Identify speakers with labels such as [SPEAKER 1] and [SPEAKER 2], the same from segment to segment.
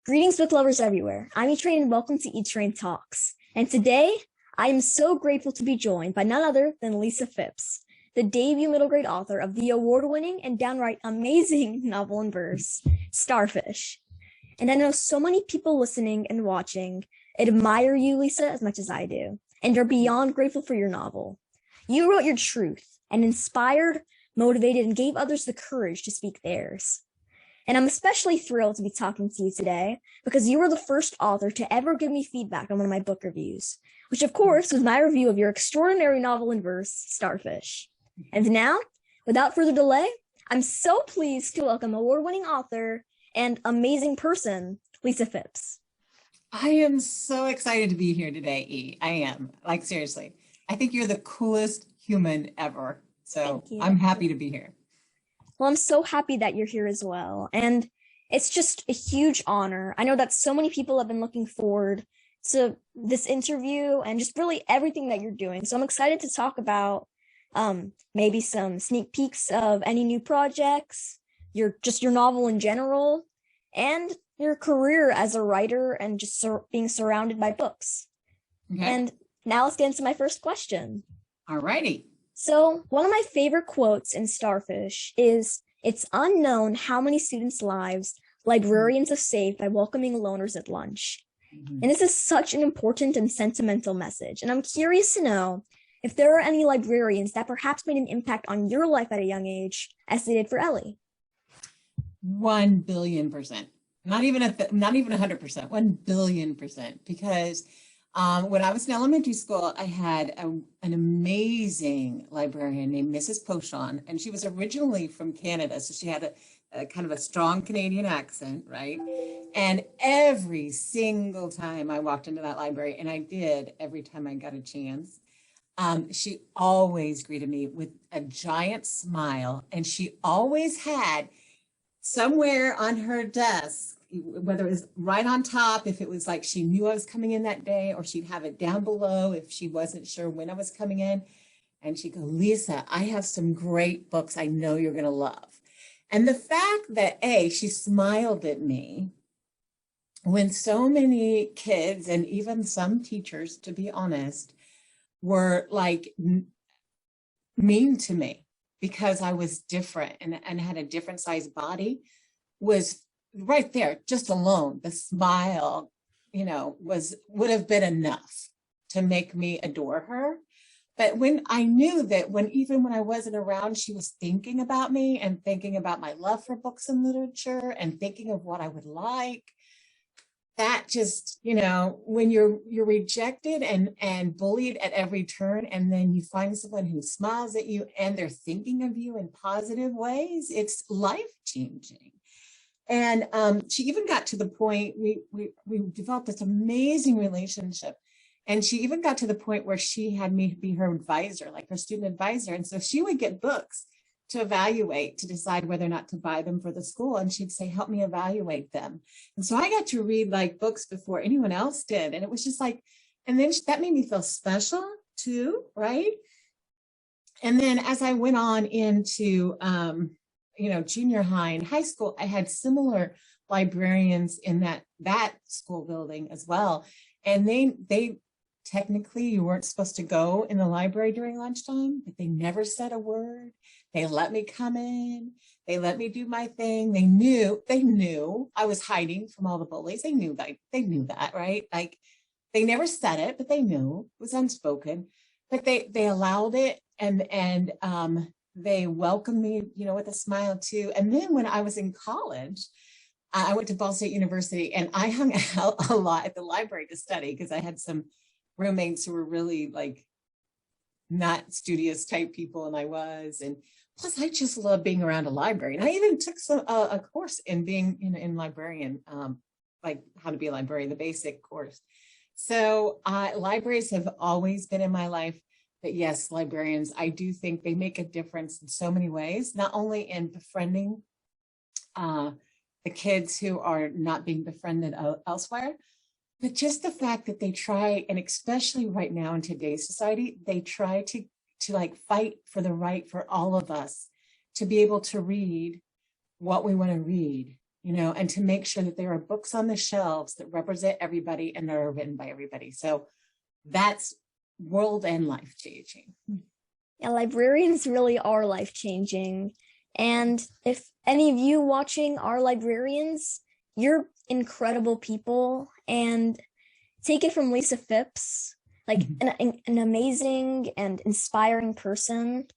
[SPEAKER 1] Greetings, book lovers everywhere. I'm E-Train and welcome to E-Train Talks. And today, I am so grateful to be joined by none other than Lisa Fipps, the debut middle grade author of the award-winning and downright amazing novel in verse, Starfish. And I know so many people listening and watching admire you, Lisa, as much as I do, and are beyond grateful for your novel. You wrote your truth and inspired, motivated, and gave others the courage to speak theirs. And I'm especially thrilled to be talking to you today because you were the first author to ever give me feedback on one of my book reviews, which of course was my review of your extraordinary novel in verse, Starfish. And now, without further delay, I'm so pleased to welcome award-winning author and amazing person, Lisa Fipps.
[SPEAKER 2] I am so excited to be here today, E. I am. Like, seriously. I think you're the coolest human ever. So I'm happy to be here.
[SPEAKER 1] Well, I'm so happy that you're here as well. And it's just a huge honor. I know that so many people have been looking forward to this interview and just really everything that you're doing. So I'm excited to talk about maybe some sneak peeks of any new projects, your novel in general, and your career as a writer and just being surrounded by books. Okay. And now let's get into my first question.
[SPEAKER 2] All righty.
[SPEAKER 1] So one of my favorite quotes in Starfish is, "It's unknown how many students' lives librarians have saved by welcoming loners at lunch." Mm-hmm. And this is such an important and sentimental message. And I'm curious to know if there are any librarians that perhaps made an impact on your life at a young age, as they did for Ellie.
[SPEAKER 2] 1,000,000,000%. Not even 100%, 1,000,000,000%. Because when I was in elementary school, I had an amazing librarian named Mrs. Pochon, and she was originally from Canada, so she had a kind of a strong Canadian accent, right? And every single time I walked into that library, and I did every time I got a chance, she always greeted me with a giant smile, and she always had somewhere on her desk, whether it was right on top, if it was like she knew I was coming in that day, or she'd have it down below if she wasn't sure when I was coming in. And she'd go, "Lisa, I have some great books I know you're going to love." And the fact that, she smiled at me when so many kids and even some teachers, to be honest, were like mean to me because I was different and had a different size body, was right there, just alone. The smile, would have been enough to make me adore her. But when I knew that even when I wasn't around, she was thinking about me and thinking about my love for books and literature and thinking of what I would like, that just, when you're rejected and bullied at every turn, and then you find someone who smiles at you and they're thinking of you in positive ways, it's life-changing. And she even got to the point, we developed this amazing relationship. And she even got to the point where she had me be her advisor, like her student advisor. And so she would get books to evaluate, to decide whether or not to buy them for the school. And she'd say, "Help me evaluate them." And so I got to read like books before anyone else did. And it was just like, and then that made me feel special too, right? And then as I went on into, junior high and high school, I had similar librarians in that school building as well. And they technically, you weren't supposed to go in the library during lunchtime, but they never said a word. They let me come in. They let me do my thing. They knew I was hiding from all the bullies. They knew that, right? Like, they never said it, but they knew it was unspoken. But they allowed it, and they welcomed me, with a smile too. And then when I was in college, I went to Ball State University, and I hung out a lot at the library to study because I had some roommates who were really like not studious type people, and I was. And plus, I just love being around a library. And I even took a course in being in librarian, like how to be a librarian, the basic course. So libraries have always been in my life. But yes, librarians, I do think they make a difference in so many ways, not only in befriending the kids who are not being befriended elsewhere, but just the fact that they try, and especially right now in today's society, they try to like fight for the right for all of us to be able to read what we want to read, and to make sure that there are books on the shelves that represent everybody and that are written by everybody. So that's world and life changing.
[SPEAKER 1] Yeah, librarians really are life changing. And if any of you watching are librarians, you're incredible people. And take it from Lisa Fipps, like an amazing and inspiring person.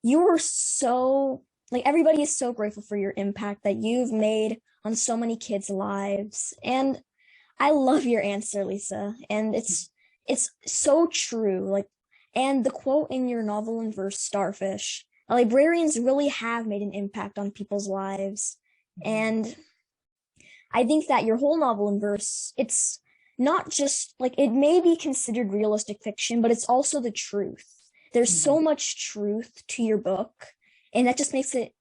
[SPEAKER 1] You were so, like, everybody is so grateful for your impact that you've made on so many kids' lives. And I love your answer, Lisa. And it's so true. Like, and the quote in your novel and verse, Starfish, librarians really have made an impact on people's lives. And I think that your whole novel and verse, it's not just like, it may be considered realistic fiction, but it's also the truth. There's so much truth to your book, and that just makes it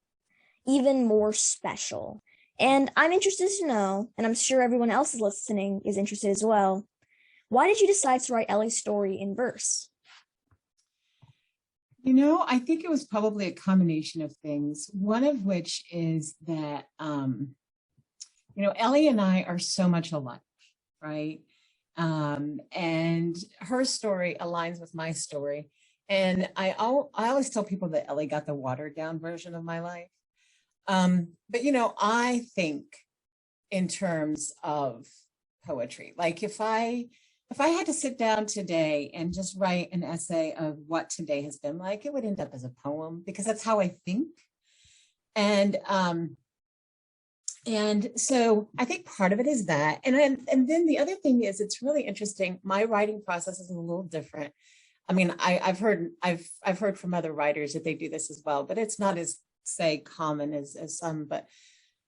[SPEAKER 1] even more special. And I'm interested to know, and I'm sure everyone else is listening is interested as well, why did you decide to write Ellie's story in verse?
[SPEAKER 2] I think it was probably a combination of things, one of which is that, Ellie and I are so much alike, right? And her story aligns with my story. And I always tell people that Ellie got the watered down version of my life. But, I think in terms of poetry, like if I had to sit down today and just write an essay of what today has been like, it would end up as a poem because that's how I think. And so I think part of it is that. And then the other thing is, it's really interesting. My writing process is a little different. I mean, I've heard from other writers that they do this as well, but it's not as, say, common as some. But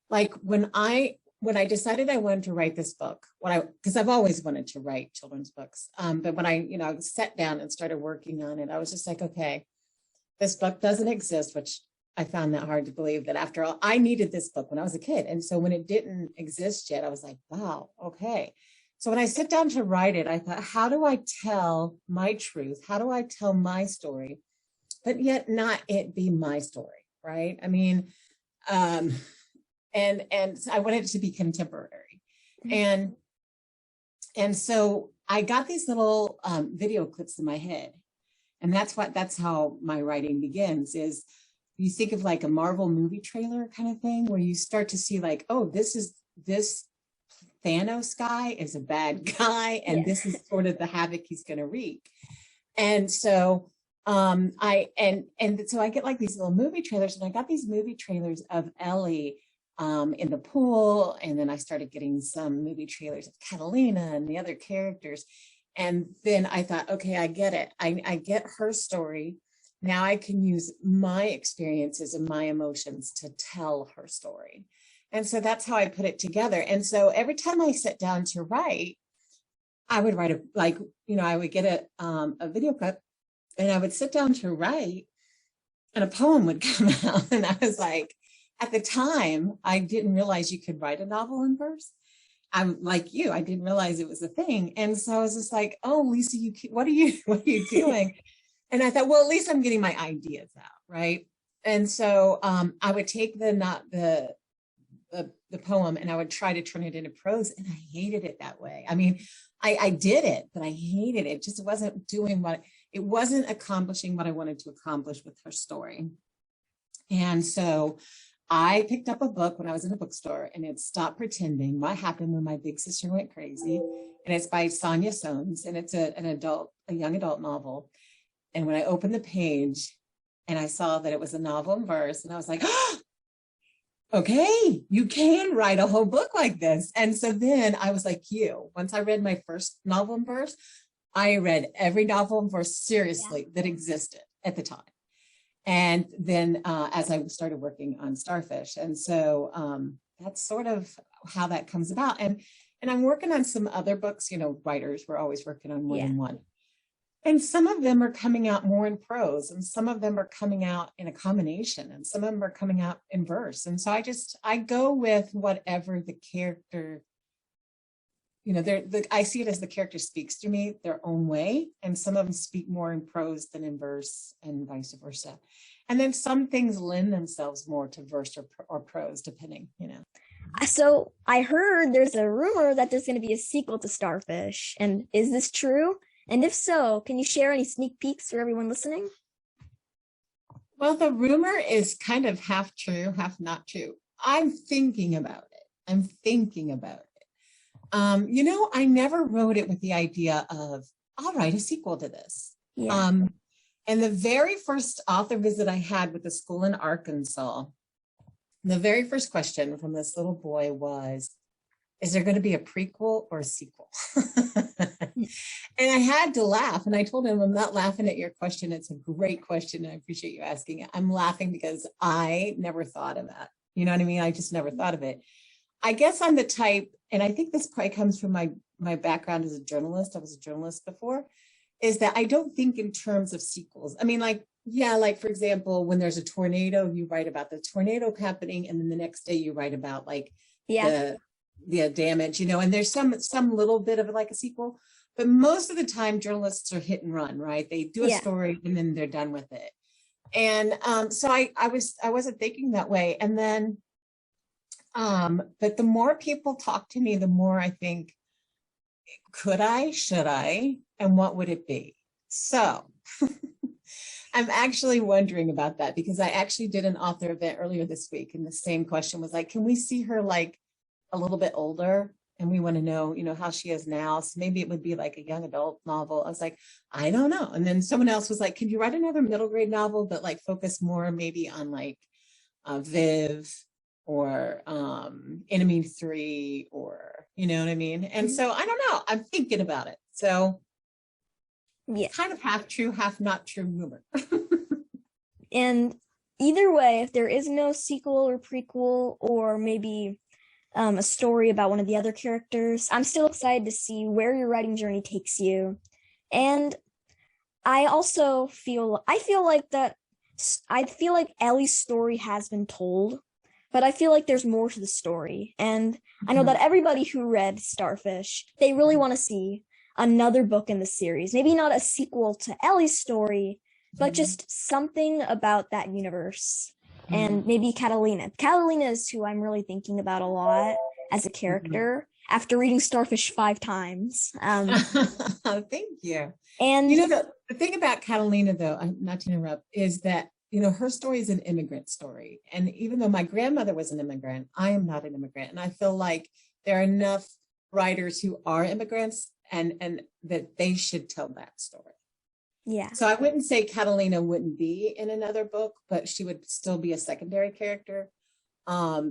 [SPEAKER 2] like when I decided I wanted to write this book, because I've always wanted to write children's books, but when I sat down and started working on it, I was just like, okay, this book doesn't exist, which I found that hard to believe, that after all, I needed this book when I was a kid. And so when it didn't exist yet, I was like, wow, okay. So when I sit down to write it, I thought, how do I tell my truth? How do I tell my story, but yet not it be my story, right? I mean, and I wanted it to be contemporary. And so I got these little video clips in my head. And that's how my writing begins, is you think of like a Marvel movie trailer kind of thing, where you start to see like, oh, this Thanos guy is a bad guy, and this is sort of the havoc he's going to wreak. And so so I get like these little movie trailers, and I got these movie trailers of Ellie in the pool, and then I started getting some movie trailers of Catalina and the other characters. And then I thought, okay, I get it. I get her story. Now I can use my experiences and my emotions to tell her story. And so that's how I put it together. And so every time I sit down to write, I would write I would get a video clip, and I would sit down to write, and a poem would come out. And I was like, at the time, I didn't realize you could write a novel in verse. I'm like you, I didn't realize it was a thing. And so I was just like, oh, Lisa, what are you doing? And I thought, well, at least I'm getting my ideas out, right? And so I would take the poem, and I would try to turn it into prose, and I hated it that way. I mean, I did it, but I hated it. Just it wasn't accomplishing what I wanted to accomplish with her story. And so I picked up a book when I was in a bookstore, and it's Stop Pretending: What Happened When My Big Sister Went Crazy. And it's by Sonia Sones, and it's a young adult novel. And when I opened the page and I saw that it was a novel in verse, and I was like, oh, okay, you can write a whole book like this. And so then I was like you. Once I read my first novel in verse, I read every novel in verse seriously that existed at the time. And then as I started working on Starfish. And so that's sort of how that comes about. And I'm working on some other books. Writers, we're always working on more than one. And some of them are coming out more in prose, and some of them are coming out in a combination, and some of them are coming out in verse. And so I go with whatever the character, I see it as the character speaks to me their own way. And some of them speak more in prose than in verse, and vice versa. And then some things lend themselves more to verse or prose, depending.
[SPEAKER 1] So I heard there's a rumor that there's going to be a sequel to Starfish. And is this true? And if so, can you share any sneak peeks for everyone listening?
[SPEAKER 2] Well, the rumor is kind of half true, half not true. I'm thinking about it. I'm thinking about it. I never wrote it with the idea of, I'll write a sequel to this.
[SPEAKER 1] Yeah.
[SPEAKER 2] And the very first author visit I had with the school in Arkansas, the very first question from this little boy was, is there going to be a prequel or a sequel? And I had to laugh. And I told him, I'm not laughing at your question. It's a great question. I appreciate you asking it. I'm laughing because I never thought of that. You know what I mean? I just never thought of it. I guess I'm the type, and I think this probably comes from my background as a journalist. I was a journalist before, is that I don't think in terms of sequels. I mean, like, yeah, like for example, when there's a tornado, you write about the tornado happening, and then the next day you write about like the damage, and there's some little bit of like a sequel. But most of the time, journalists are hit and run, right? They do a story and then they're done with it. And so I wasn't thinking that way. And then, but the more people talk to me, the more I think, could I, should I, and what would it be? So I'm actually wondering about that because I actually did an author event earlier this week. And the same question was like, can we see her like a little bit older? And we want to know, how she is now. So maybe it would be like a young adult novel. I was like, I don't know. And then someone else was like, can you write another middle grade novel, but like focus more maybe on like Viv or Enemy 3 or, you know what I mean? And so I don't know. I'm thinking about it. So kind of half true, half not true rumor.
[SPEAKER 1] And either way, if there is no sequel or prequel or maybe a story about one of the other characters, I'm still excited to see where your writing journey takes you. And I also feel like Ellie's story has been told, but I feel like there's more to the story. And I know that everybody who read Starfish, they really want to see another book in the series. Maybe not a sequel to Ellie's story, but just something about that universe. And maybe Catalina. Catalina is who I'm really thinking about a lot as a character after reading Starfish 5 times.
[SPEAKER 2] Thank you. And the thing about Catalina, though, not to interrupt, is that her story is an immigrant story. And even though my grandmother was an immigrant, I am not an immigrant. And I feel like there are enough writers who are immigrants and that they should tell that story.
[SPEAKER 1] Yeah.
[SPEAKER 2] So I wouldn't say Catalina wouldn't be in another book, but she would still be a secondary character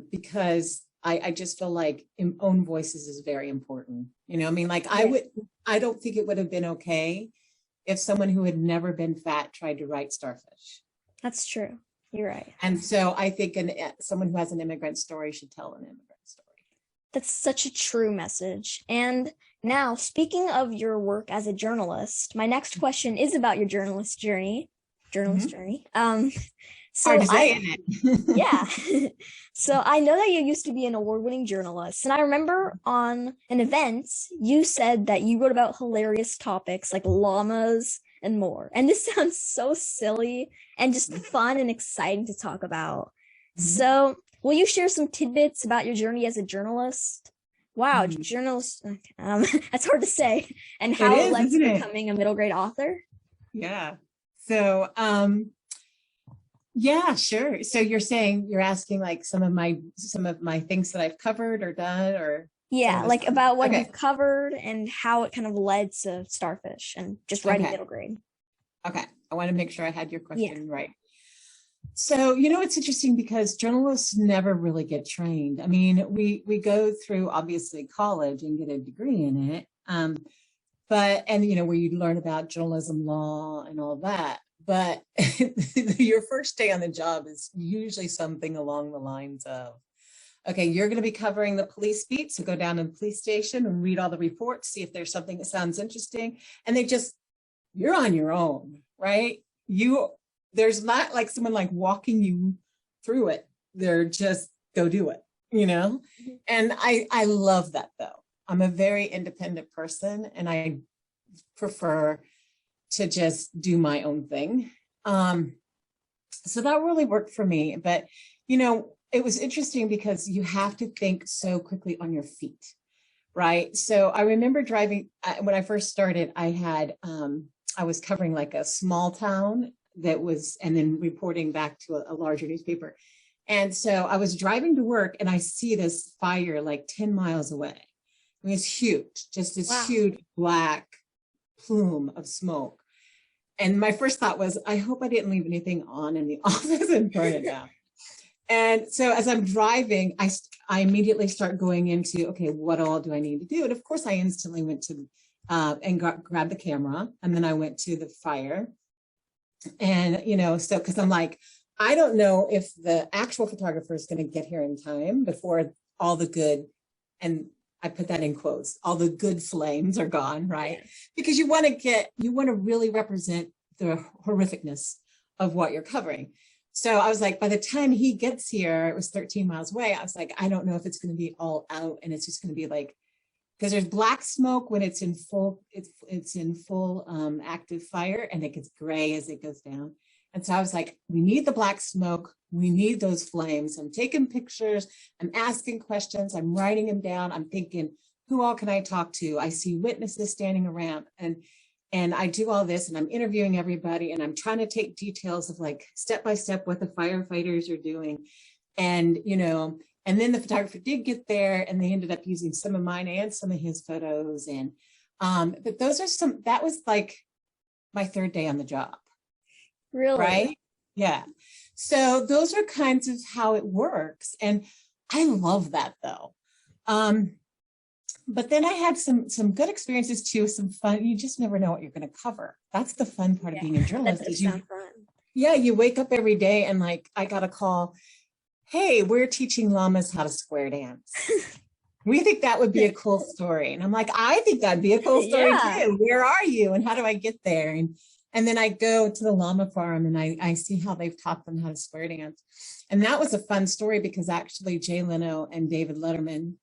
[SPEAKER 2] because I just feel like own voices is very important. I mean, like I don't think it would have been okay if someone who had never been fat tried to write Starfish.
[SPEAKER 1] That's true. You're right.
[SPEAKER 2] And so I think someone who has an immigrant story should tell an immigrant story.
[SPEAKER 1] That's such a true message. And now, speaking of your work as a journalist, my next question is about your journalist journey. So
[SPEAKER 2] hard to say, isn't it?
[SPEAKER 1] Yeah. So I know that you used to be an award-winning journalist, and I remember on an event you said that you wrote about hilarious topics like llamas and more. And this sounds so silly and just fun and exciting to talk about. So will you share some tidbits about your journey as a journalist? Wow, journalist, that's hard to say. And how it led to becoming a middle grade author?
[SPEAKER 2] Yeah. So, yeah, sure. So you're asking like some of my things that I've covered or done or
[SPEAKER 1] like about what you've covered and how it kind of led to Starfish and just writing middle grade.
[SPEAKER 2] Okay. I want to make sure I had your question right. So, it's interesting because journalists never really get trained. I mean, we go through obviously college and get a degree in it. Where you learn about journalism law and all that. But your first day on the job is usually something along the lines of, okay, you're going to be covering the police beat. So go down to the police station and read all the reports, see if there's something that sounds interesting. And you're on your own, right? There's not like someone like walking you through it. They're just go do it, And I love that though. I'm a very independent person and I prefer to just do my own thing. So that really worked for me. But, it was interesting because you have to think so quickly on your feet, right? So I remember driving, when I first started, I was covering like a small town that was, and then reporting back to a larger newspaper. And so I was driving to work and I see this fire like 10 miles away. I mean, it's huge, just this
[SPEAKER 1] Wow.
[SPEAKER 2] huge black plume of smoke. And my first thought was, I hope I didn't leave anything on in the office and burn it down. And so as I'm driving, I immediately start going into, okay, what all do I need to do? And of course, I instantly went to and grabbed the camera. And then I went to the fire. And, so because I'm like, I don't know if the actual photographer is going to get here in time before all the good, and I put that in quotes, all the good flames are gone, right?
[SPEAKER 1] Yeah.
[SPEAKER 2] Because you want to really represent the horrificness of what you're covering. So I was like, by the time he gets here, it was 13 miles away. I was like, I don't know if it's going to be all out and it's just going to be like, because there's black smoke when it's in full, active fire, and it gets gray as it goes down. And so I was like, we need the black smoke. We need those flames. I'm taking pictures. I'm asking questions. I'm writing them down. I'm thinking, who all can I talk to? I see witnesses standing around, and I do all this, and I'm interviewing everybody, and I'm trying to take details of like step by step what the firefighters are doing. And, and then the photographer did get there, and they ended up using some of mine and some of his photos. And, but that was like my third day on the job.
[SPEAKER 1] Really?
[SPEAKER 2] Right? Yeah. So those are kinds of how it works. And I love that though. But then I had some good experiences too, some fun. You just never know what you're going to cover. That's the fun part of being a journalist.
[SPEAKER 1] That does sound fun.
[SPEAKER 2] Yeah, you wake up every day and like, I got a call, hey, we're teaching llamas how to square dance. We think that would be a cool story. And I'm like, I think that'd be a cool story too. Where are you? And how do I get there? And then I go to the llama farm and I see how they've taught them how to square dance. And that was a fun story because actually Jay Leno and David Letterman,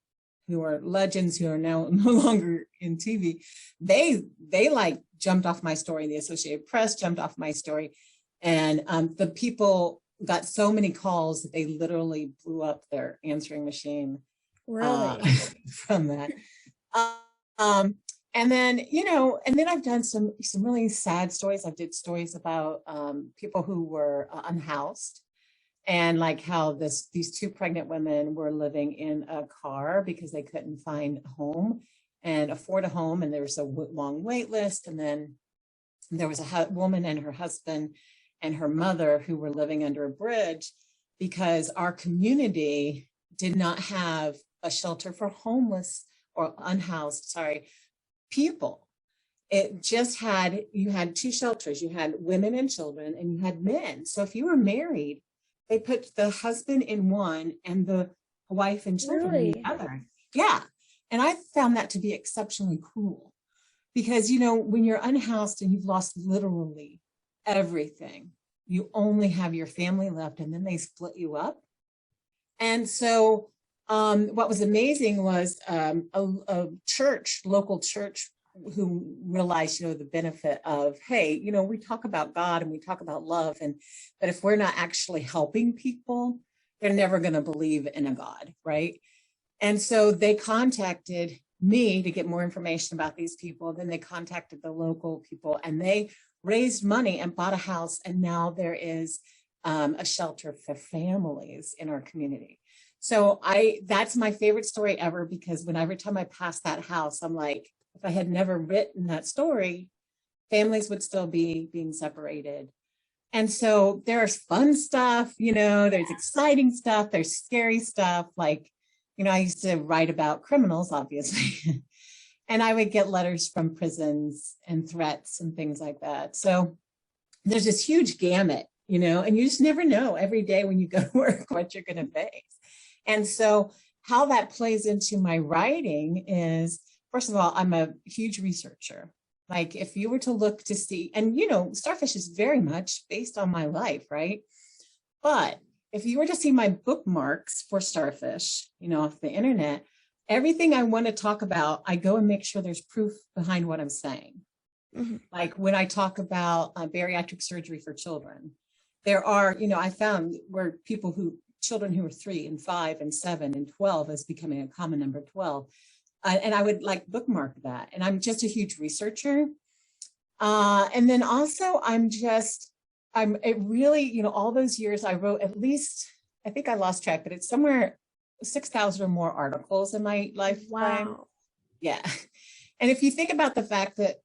[SPEAKER 2] who are legends who are now no longer in TV, they like jumped off my story. The Associated Press jumped off my story. And the people got so many calls that they literally blew up their answering machine.
[SPEAKER 1] Really?
[SPEAKER 2] From that. And then, and then I've done some really sad stories. I did stories about people who were unhoused, and like how these two pregnant women were living in a car because they couldn't find a home and afford a home. And there was a long wait list. And then there was a woman and her husband and her mother who were living under a bridge because our community did not have a shelter for homeless or unhoused, people. It just you had two shelters. You had women and children, and you had men. So if you were married, they put the husband in one and the wife and children in the other. Yeah. And I found that to be exceptionally cruel because, when you're unhoused and you've lost literally everything, you only have your family left, and then they split you up. And so what was amazing was a local church, who realized, the benefit of, hey, we talk about God and we talk about love, but if we're not actually helping people, they're never going to believe in a God, right? And so they contacted me to get more information about these people. Then they contacted the local people, and they raised money and bought a house. And now there is a shelter for families in our community. So that's my favorite story ever, because every time I pass that house, I'm like, if I had never written that story, families would still be being separated. And so there's fun stuff, there's exciting stuff, there's scary stuff. Like, I used to write about criminals, obviously, and I would get letters from prisons and threats and things like that. So there's this huge gamut, and you just never know every day when you go to work what you're going to face. And so how that plays into my writing is, first of all, I'm a huge researcher. Like if you were to look to see, and Starfish is very much based on my life, right? But if you were to see my bookmarks for Starfish, off the internet, everything I want to talk about, I go and make sure there's proof behind what I'm saying. Mm-hmm. Like when I talk about bariatric surgery for children, there are, I found where people who children who were 3 and 5 and 7 and 12 as becoming a common number 12. And I would like bookmark that. And I'm just a huge researcher. And then also it really, all those years I wrote at least, I think I lost track, but it's somewhere 6,000 or more articles in my lifetime.
[SPEAKER 1] Wow.
[SPEAKER 2] Yeah. And if you think about the fact that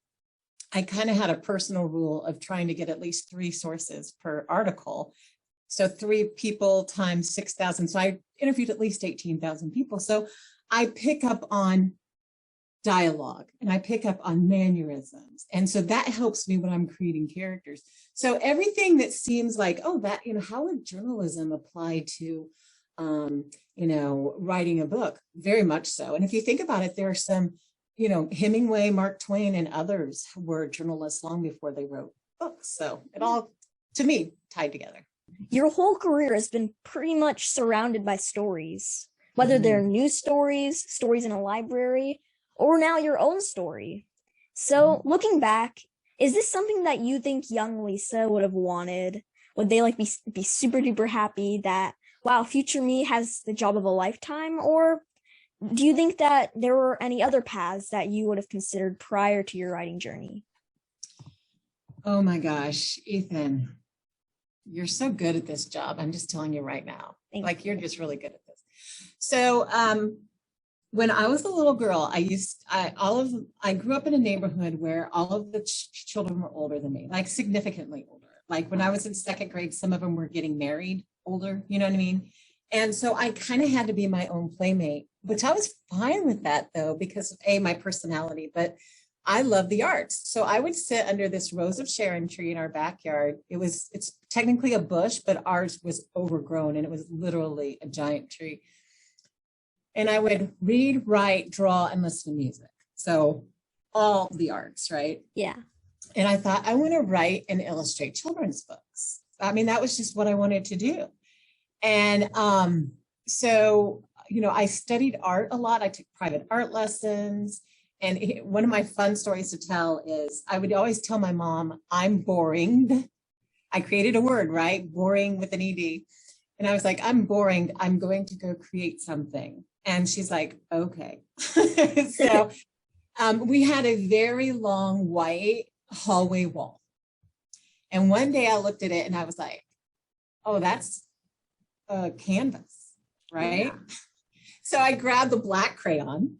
[SPEAKER 2] I kind of had a personal rule of trying to get at least 3 sources per article. So 3 people times 6,000. So I interviewed at least 18,000 people. So I pick up on dialogue and I pick up on mannerisms. And so that helps me when I'm creating characters. So everything that seems like, how would journalism apply to, writing a book? Very much so. And if you think about it, there are some, Hemingway, Mark Twain, and others were journalists long before they wrote books. So it all, to me, tied together.
[SPEAKER 1] Your whole career has been pretty much surrounded by stories, whether they're news stories, stories in a library, or now your own story. So looking back, is this something that you think young Lisa would have wanted? Would they be super duper happy that, wow, future me has the job of a lifetime? Or do you think that there were any other paths that you would have considered prior to your writing journey?
[SPEAKER 2] Oh my gosh, Ethan, you're so good at this job. I'm just telling you right now, you're just really good at this. So, when I was a little girl, I grew up in a neighborhood where all of the children were older than me, like significantly older. Like when I was in 2nd grade, some of them were getting married older, you know what I mean? And so I kind of had to be my own playmate, which I was fine with that though, because of my personality, but I love the arts. So I would sit under this Rose of Sharon tree in our backyard. It's technically a bush, but ours was overgrown and it was literally a giant tree. And I would read, write, draw, and listen to music. So all the arts, right?
[SPEAKER 1] Yeah.
[SPEAKER 2] And I thought, I want to write and illustrate children's books. I mean, that was just what I wanted to do. And so, I studied art a lot. I took private art lessons. And one of my fun stories to tell is I would always tell my mom, I'm boring. I created a word, right? Boring with an ED. And I was like, I'm boring. I'm going to go create something. And she's like, okay. So we had a very long white hallway wall. And one day I looked at it and I was like, oh, that's a canvas, right? Yeah. So I grabbed the black crayon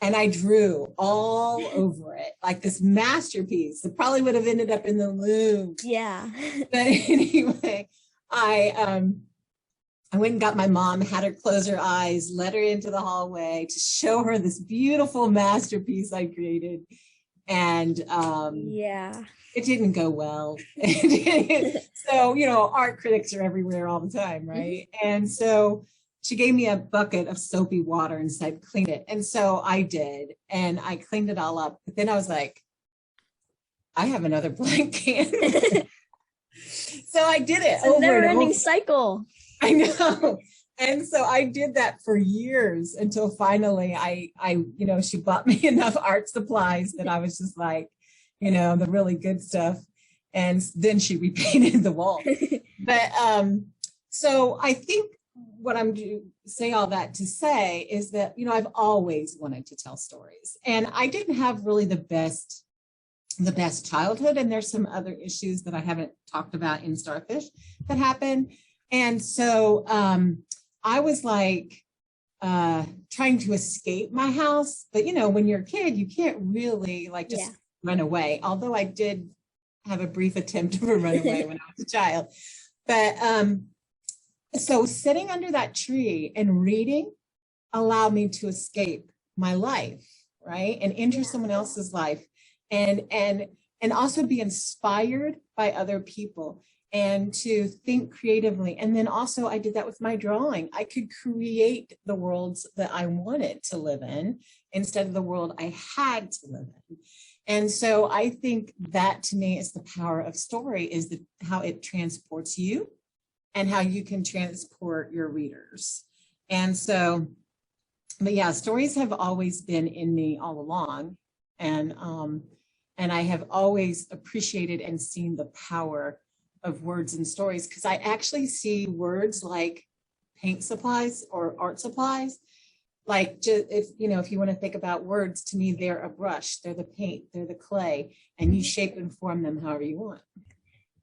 [SPEAKER 2] and I drew all over it, like this masterpiece. It probably would have ended up in the Louvre.
[SPEAKER 1] Yeah.
[SPEAKER 2] But anyway, I went and got my mom, had her close her eyes, led her into the hallway to show her this beautiful masterpiece I created. And
[SPEAKER 1] yeah,
[SPEAKER 2] it didn't go well. So, art critics are everywhere all the time, right? And so she gave me a bucket of soapy water and said, clean it. And so I did, and I cleaned it all up. But then I was like, I have another blank canvas. So I did it.
[SPEAKER 1] It's a never-ending cycle.
[SPEAKER 2] I know. And so I did that for years until finally she bought me enough art supplies that I was just like, the really good stuff. And then she repainted the wall. But so I think what I'm say all that to say is that, I've always wanted to tell stories, and I didn't have really the best childhood. And there's some other issues that I haven't talked about in Starfish that happened. And so I was like trying to escape my house. But, when you're a kid, you can't really just run away. Although I did have a brief attempt to run away when I was a child. But so sitting under that tree and reading allowed me to escape my life, right? And enter someone else's life and also be inspired by other people and to think creatively. And then also I did that with my drawing. I could create the worlds that I wanted to live in instead of the world I had to live in. And so I think that to me is the power of story, is how it transports you and how you can transport your readers. And so, but yeah, stories have always been in me all along. And I have always appreciated and seen the power of words and stories, because I actually see words like paint supplies or art supplies. Like, just if you want to think about words, to me, they're a brush, they're the paint, they're the clay, and you shape and form them however you want.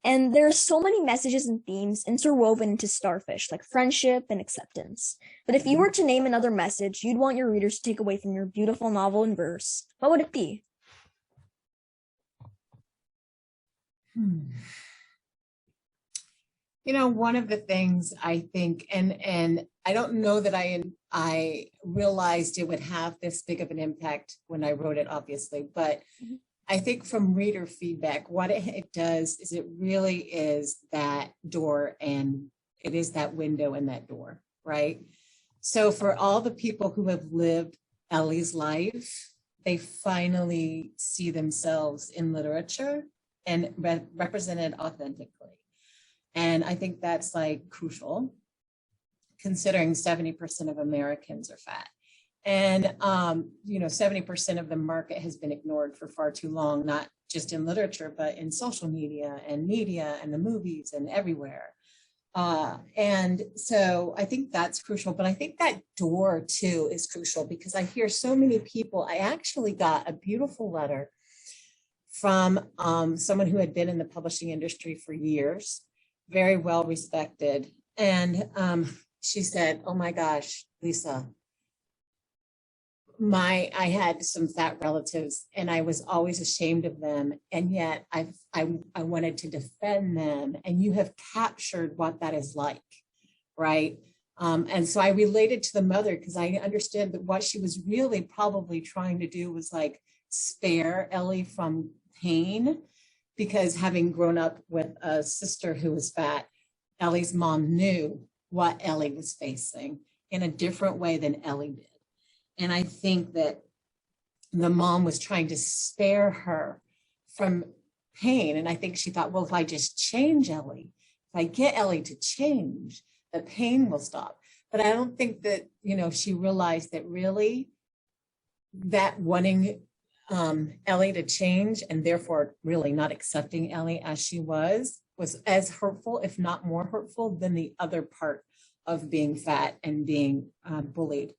[SPEAKER 1] And there are so many messages and themes interwoven into Starfish, like friendship and acceptance. But if you were to name another message you'd want your readers to take away from your beautiful novel in verse, what would it be?
[SPEAKER 2] One of the things I think, and I don't know that I realized it would have this big of an impact when I wrote it, obviously, but I think from reader feedback, what it does is it really is that door, and it is that window and that door, right? So for all the people who have lived Ellie's life, they finally see themselves in literature and represented authentically. And I think that's like crucial, considering 70% of Americans are fat. And, 70% of the market has been ignored for far too long, not just in literature, but in social media and the movies and everywhere. And so I think that's crucial, but I think that door too is crucial, because I hear so many people. I actually got a beautiful letter from someone who had been in the publishing industry for years, very well respected. And she said, "Oh my gosh, Lisa, I had some fat relatives and I was always ashamed of them. And yet I wanted to defend them. And you have captured what that is like, right?" And so I related to the mother, because I understood that what she was really probably trying to do was like spare Ellie from pain, because having grown up with a sister who was fat, Ellie's mom knew what Ellie was facing in a different way than Ellie did. And I think that the mom was trying to spare her from pain. And I think she thought, well, if I just change Ellie, if I get Ellie to change, the pain will stop. But I don't think that, she realized that really that wanting Ellie to change, and therefore really not accepting Ellie as she was as hurtful, if not more hurtful, than the other part of being fat and being bullied.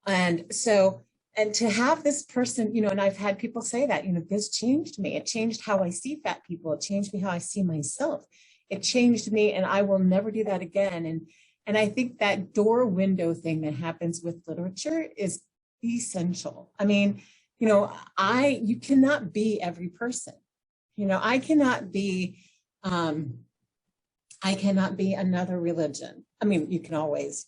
[SPEAKER 2] And so, and to have this person, and I've had people say that, this changed me. It changed how I see fat people. It changed me how I see myself. It changed me, and I will never do that again. And I think that door window thing that happens with literature is essential. I mean, you cannot be every person. I cannot be another religion. I mean, you can always,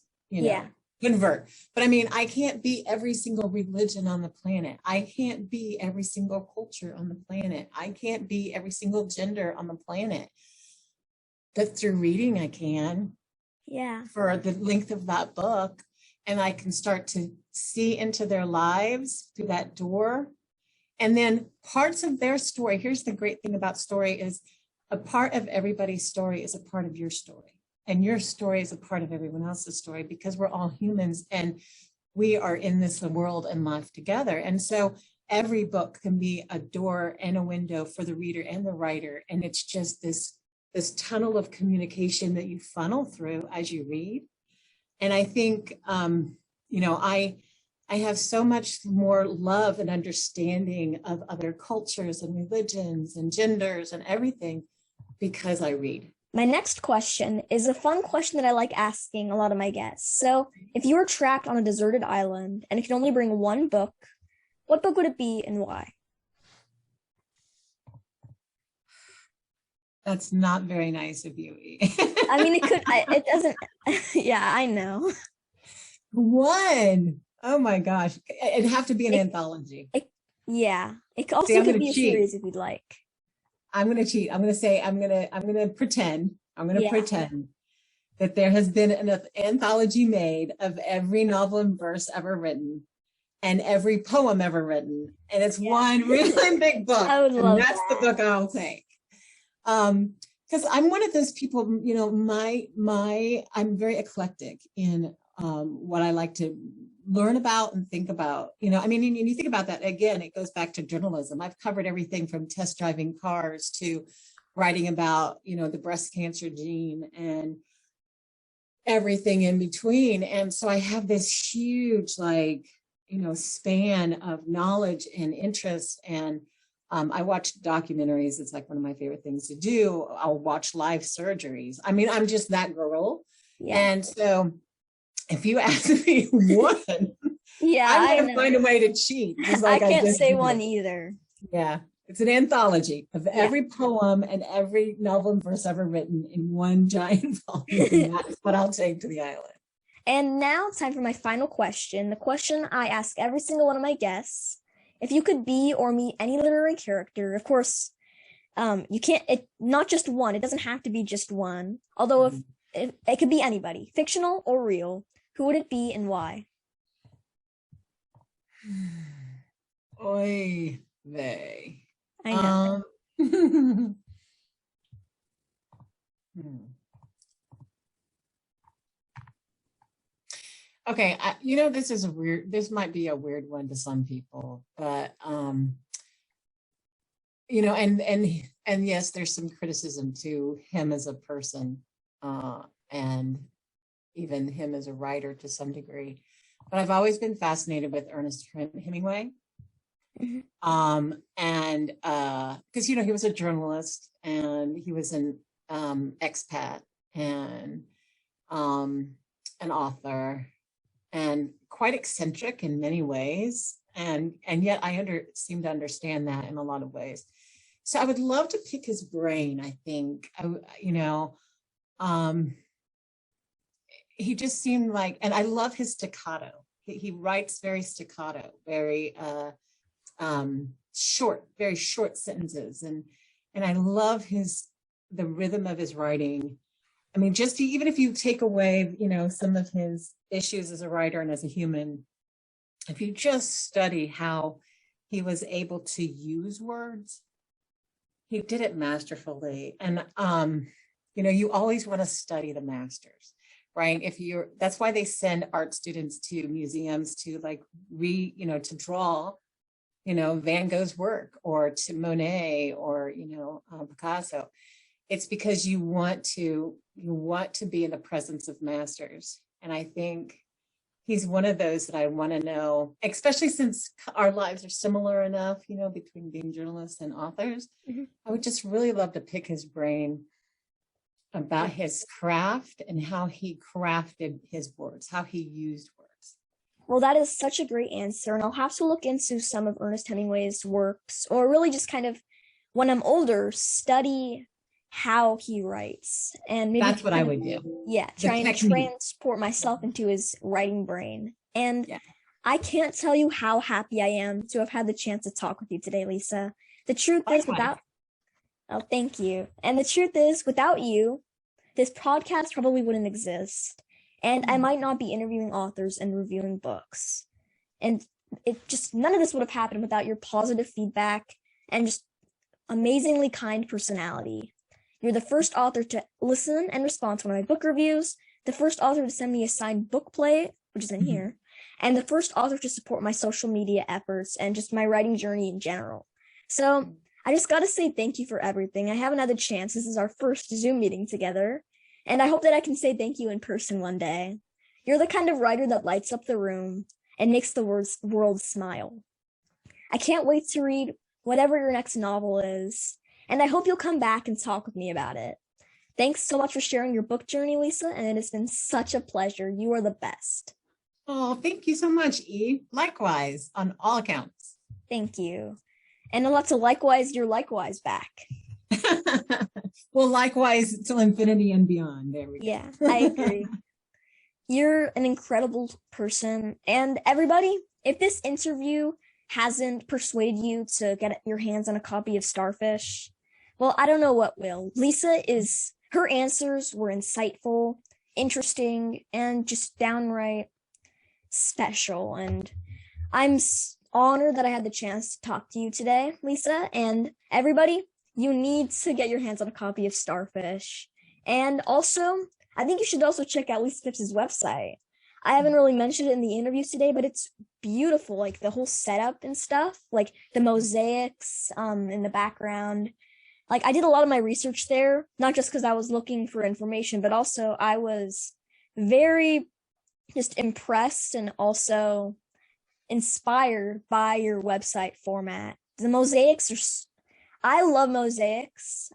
[SPEAKER 2] convert. But I mean, I can't be every single religion on the planet. I can't be every single culture on the planet. I can't be every single gender on the planet. But through reading, I can.
[SPEAKER 1] Yeah.
[SPEAKER 2] For the length of that book. And I can start to see into their lives through that door. And then parts of their story. Here's the great thing about story is a part of everybody's story is a part of your story. And your story is a part of everyone else's story, because we're all humans and we are in this world and life together. And so every book can be a door and a window for the reader and the writer. And it's just this tunnel of communication that you funnel through as you read. And I think, I have so much more love and understanding of other cultures and religions and genders and everything because I read.
[SPEAKER 1] My next question is a fun question that I like asking a lot of my guests. So if you were trapped on a deserted island and you could only bring one book, what book would it be and why?
[SPEAKER 2] That's not very nice of you.
[SPEAKER 1] I mean, it doesn't, yeah, I know.
[SPEAKER 2] One. Oh my gosh. It'd have to be an anthology.
[SPEAKER 1] It also could be a series if you'd like.
[SPEAKER 2] I'm going to cheat. I'm going to say, I'm going to pretend that there has been an anthology made of every novel in verse ever written and every poem ever written. And it's one really big book.
[SPEAKER 1] I would love
[SPEAKER 2] that's
[SPEAKER 1] that.
[SPEAKER 2] the book I'll take. Because I'm one of those people, I'm very eclectic in what I like to learn about and think about. And you think about that, again, it goes back to journalism. I've covered everything from test driving cars to writing about, the breast cancer gene and everything in between. And so I have this huge, span of knowledge and interest. And I watch documentaries. It's like one of my favorite things to do. I'll watch live surgeries. I mean, I'm just that girl. Yeah. And so if you ask me one, I'm going to find a way to cheat.
[SPEAKER 1] I can't say one either.
[SPEAKER 2] Yeah. It's an anthology of every poem and every novel and verse ever written in one giant volume. That's what I'll take to the island.
[SPEAKER 1] And now it's time for my final question. The question I ask every single one of my guests. If you could be or meet any literary character, of course, you can't, not just one. It doesn't have to be just one. Although if it could be anybody, fictional or real, who would it be and why?
[SPEAKER 2] Oy vey.
[SPEAKER 1] I know.
[SPEAKER 2] Okay, this might be a weird one to some people, but and yes, there's some criticism to him as a person, and even him as a writer to some degree. But I've always been fascinated with Ernest Hemingway. And because he was a journalist and he was an expat and an author and quite eccentric in many ways, and yet I seem to understand that in a lot of ways. So I would love to pick his brain. I think he just seemed like, and I love his staccato. He writes very staccato, very short, very short sentences, and I love the rhythm of his writing. I mean, just even if you take away, some of his issues as a writer and as a human, if you just study how he was able to use words, he did it masterfully. And you always want to study the masters, right? That's why they send art students to museums to to draw Van Gogh's work, or to Monet, or Picasso. It's because you want to be in the presence of masters. And I think he's one of those that I want to know, especially since our lives are similar enough, between being journalists and authors. I would just really love to pick his brain about his craft and how he crafted his words, how he used words.
[SPEAKER 1] Well, that is such a great answer, and I'll have to look into some of Ernest Hemingway's works, or really just kind of, when I'm older, study how he writes, and maybe
[SPEAKER 2] that's what I would do.
[SPEAKER 1] Yeah, try and transport myself into his writing brain. And I can't tell you how happy I am to have had the chance to talk with you today, Lisa. The truth is, thank you. And the truth is, without you, this podcast probably wouldn't exist. And I might not be interviewing authors and reviewing books. And none of this would have happened without your positive feedback and just amazingly kind personality. You're the first author to listen and respond to one of my book reviews, the first author to send me a signed book plate, which is in here, and the first author to support my social media efforts and just my writing journey in general. So I just got to say thank you for everything. I haven't had the chance. This is our first Zoom meeting together. And I hope that I can say thank you in person one day. You're the kind of writer that lights up the room and makes the world smile. I can't wait to read whatever your next novel is, and I hope you'll come back and talk with me about it. Thanks so much for sharing your book journey, Lisa, and it has been such a pleasure. You are the best.
[SPEAKER 2] Oh, thank you so much, E. Likewise, on all accounts.
[SPEAKER 1] Thank you. And I'd love to likewise your likewise back.
[SPEAKER 2] Well, likewise till infinity and beyond. There we go.
[SPEAKER 1] Yeah, I agree. You're an incredible person. And everybody, if this interview hasn't persuaded you to get your hands on a copy of Starfish, well, I don't know what will. Her answers were insightful, interesting, and just downright special. And I'm honored that I had the chance to talk to you today, Lisa. And everybody, you need to get your hands on a copy of Starfish. And also, I think you should also check out Lisa Fipps' website. I haven't really mentioned it in the interviews today, but it's beautiful, like the whole setup and stuff, like the mosaics in the background. like I did a lot of my research there, not just because I was looking for information, but also I was very just impressed and also inspired by your website format. The mosaics are, I love mosaics.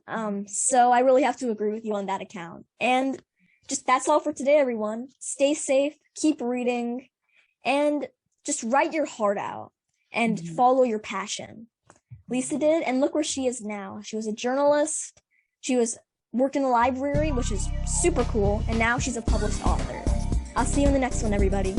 [SPEAKER 1] So I really have to agree with you on that account. And just that's all for today, everyone. Stay safe, keep reading, and just write your heart out and follow your passion. Lisa did, and look where she is now. She was a journalist. She was worked in the library, which is super cool, and now she's a published author. I'll see you in the next one, everybody.